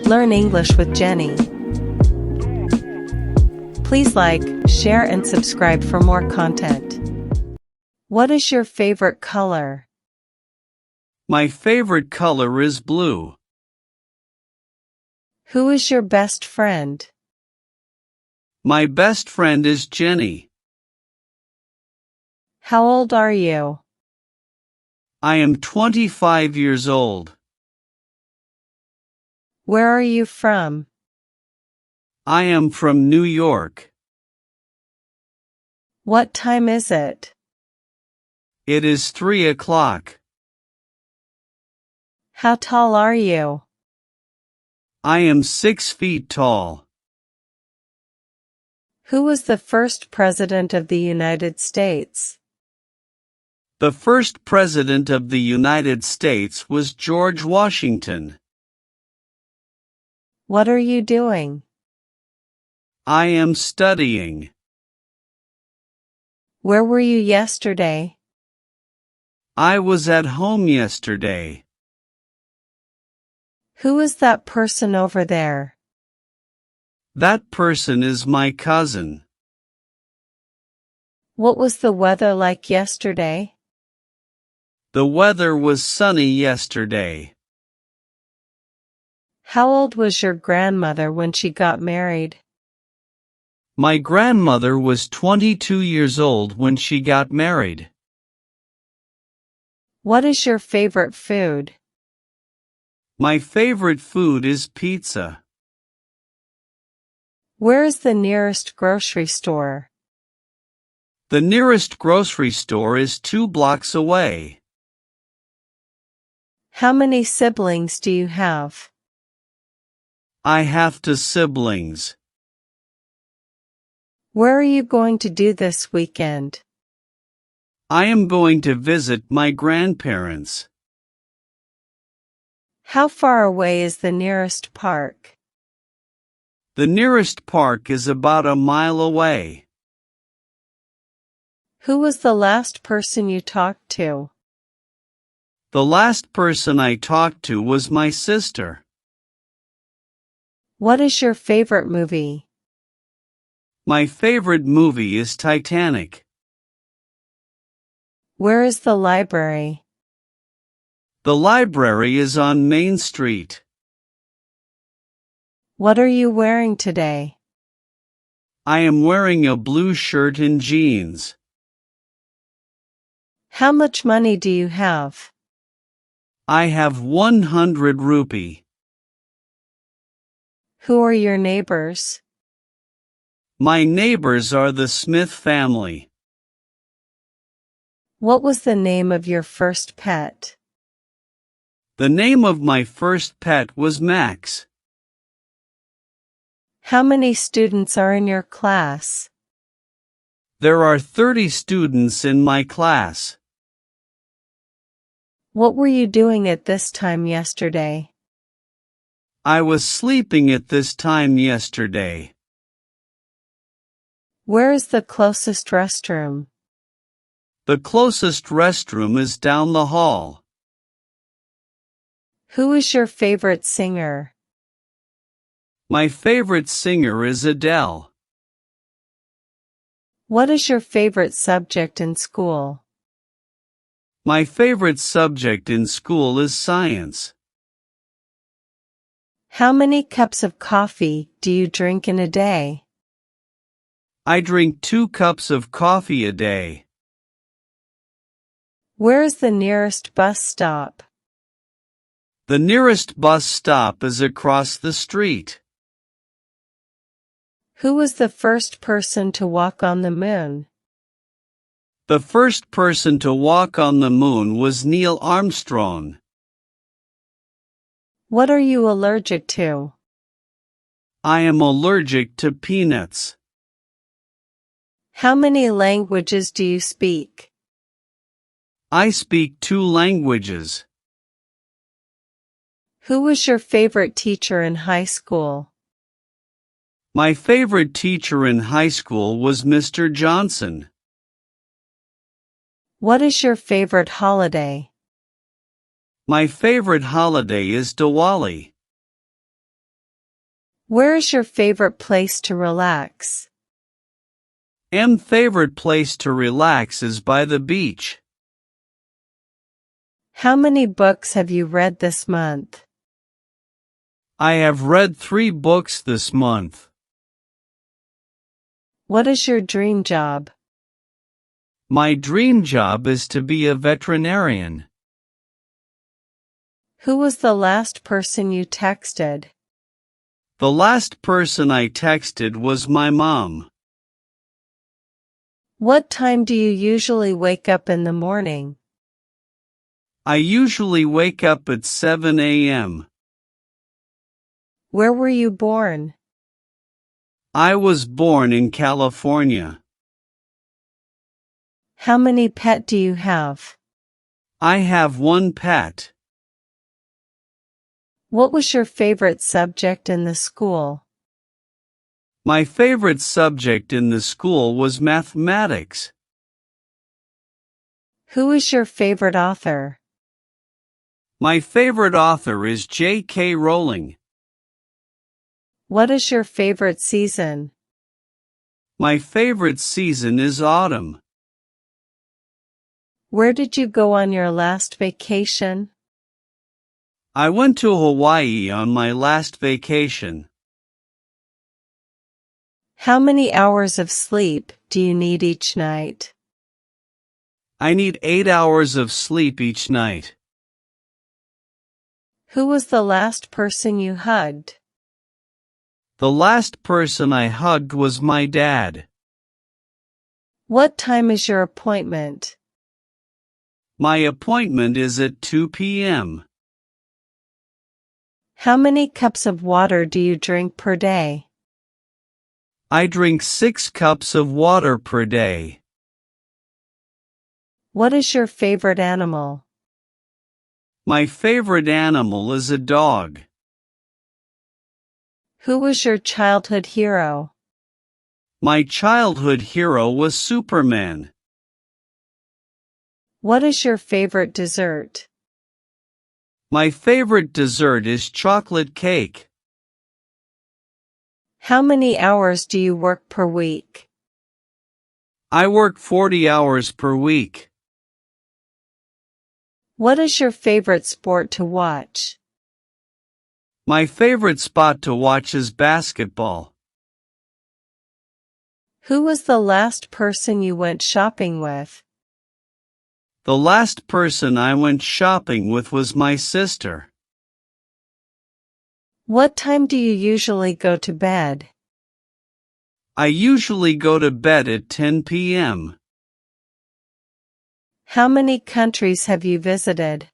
Learn English with Jenny. Please like, share and subscribe for more content. What is your favorite color? My favorite color is blue. Who is your best friend? My best friend is Jenny. How old are you? I am 25 years old. Where are you from? I am from New York. What time is it? It is 3 o'clock. How tall are you? I am 6 feet tall. Who was the first president of the United States? The first president of the United States was George Washington. What are you doing? I am studying. Where were you yesterday? I was at home yesterday. Who is that person over there? That person is my cousin. What was the weather like yesterday? The weather was sunny yesterday. How old was your grandmother when she got married? My grandmother was 22 years old when she got married. What is your favorite food? My favorite food is pizza. Where is the nearest grocery store? The nearest grocery store is 2 blocks away. How many siblings do you have? I have 2 siblings. Where are you going to do this weekend? I am going to visit my grandparents. How far away is the nearest park? The nearest park is about a mile away. Who was the last person you talked to? The last person I talked to was my sister. What is your favorite movie? My favorite movie is Titanic. Where is the library? The library is on Main Street. What are you wearing today? I am wearing a blue shirt and jeans. How much money do you have? I have 100 rupee. Who are your neighbors? My neighbors are the Smith family. What was the name of your first pet? The name of my first pet was Max. How many students are in your class? There are 30 students in my class. What were you doing at this time yesterday? I was sleeping at this time yesterday. Where is the closest restroom? The closest restroom is down the hall. Who is your favorite singer? My favorite singer is Adele. What is your favorite subject in school? My favorite subject in school is science. How many cups of coffee do you drink in a day? I drink 2 cups of coffee a day. Where is the nearest bus stop? The nearest bus stop is across the street. Who was the first person to walk on the moon? The first person to walk on the moon was Neil Armstrong. What are you allergic to? I am allergic to peanuts. How many languages do you speak? I speak 2 languages. Who was your favorite teacher in high school? My favorite teacher in high school was Mr. Johnson. What is your favorite holiday? My favorite holiday is Diwali. Where is your favorite place to relax? Favorite place to relax is by the beach. How many books have you read this month? I have read 3 books this month. What is your dream job? My dream job is to be a veterinarian. Who was the last person you texted? The last person I texted was my mom. What time do you usually wake up in the morning? I usually wake up at 7 a.m. Where were you born? I was born in California. How many pets do you have? I have 1 pet. What was your favorite subject in the school? My favorite subject in the school was mathematics. Who is your favorite author? My favorite author is J.K. Rowling. What is your favorite season? My favorite season is autumn. Where did you go on your last vacation? I went to Hawaii on my last vacation. How many hours of sleep do you need each night? I need 8 hours of sleep each night. Who was the last person you hugged? The last person I hugged was my dad. What time is your appointment? My appointment is at 2 p.m. How many cups of water do you drink per day? I drink 6 cups of water per day. What is your favorite animal? My favorite animal is a dog. Who was your childhood hero? My childhood hero was Superman. What is your favorite dessert? My favorite dessert is chocolate cake. How many hours do you work per week? I work 40 hours per week. What is your favorite sport to watch? My favorite sport to watch is basketball. Who was the last person you went shopping with? The last person I went shopping with was my sister. What time do you usually go to bed? I usually go to bed at 10 p.m. How many countries have you visited?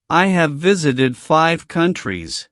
I have visited 5 countries.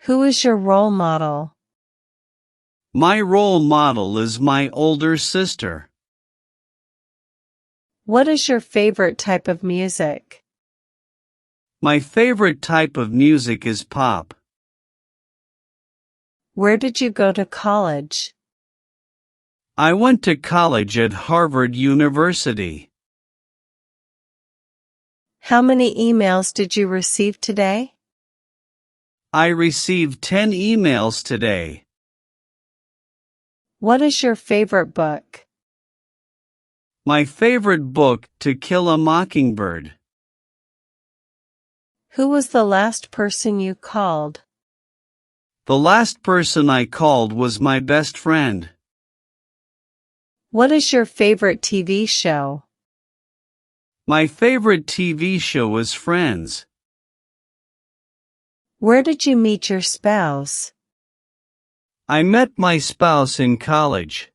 Who is your role model? My role model is my older sister. What is your favorite type of music? My favorite type of music is pop. Where did you go to college? I went to college at Harvard University. How many emails did you receive today? I received 10 emails today. What is your favorite book? My favorite book, To Kill a Mockingbird. Who was the last person you called? The last person I called was my best friend. What is your favorite TV show? My favorite TV show is Friends. Where did you meet your spouse? I met my spouse in college.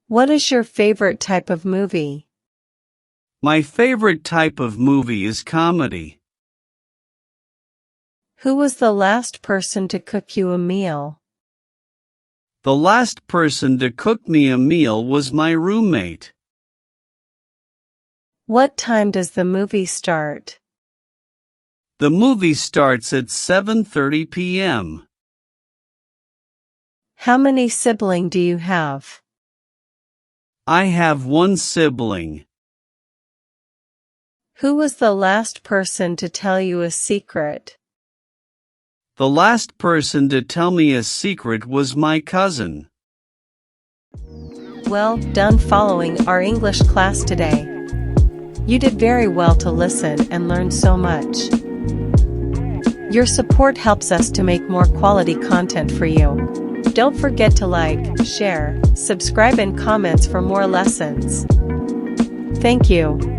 What is your favorite type of movie? My favorite type of movie is comedy. Who was the last person to cook you a meal? The last person to cook me a meal was my roommate. What time does the movie start? The movie starts at 7:30 p.m. How many siblings do you have? I have 1 sibling. Who was the last person to tell you a secret? The last person to tell me a secret was my cousin. Well done following our English class today. You did very well to listen and learn so much. Your support helps us to make more quality content for you. Don't forget to like, share, subscribe and comments for more lessons. Thank you.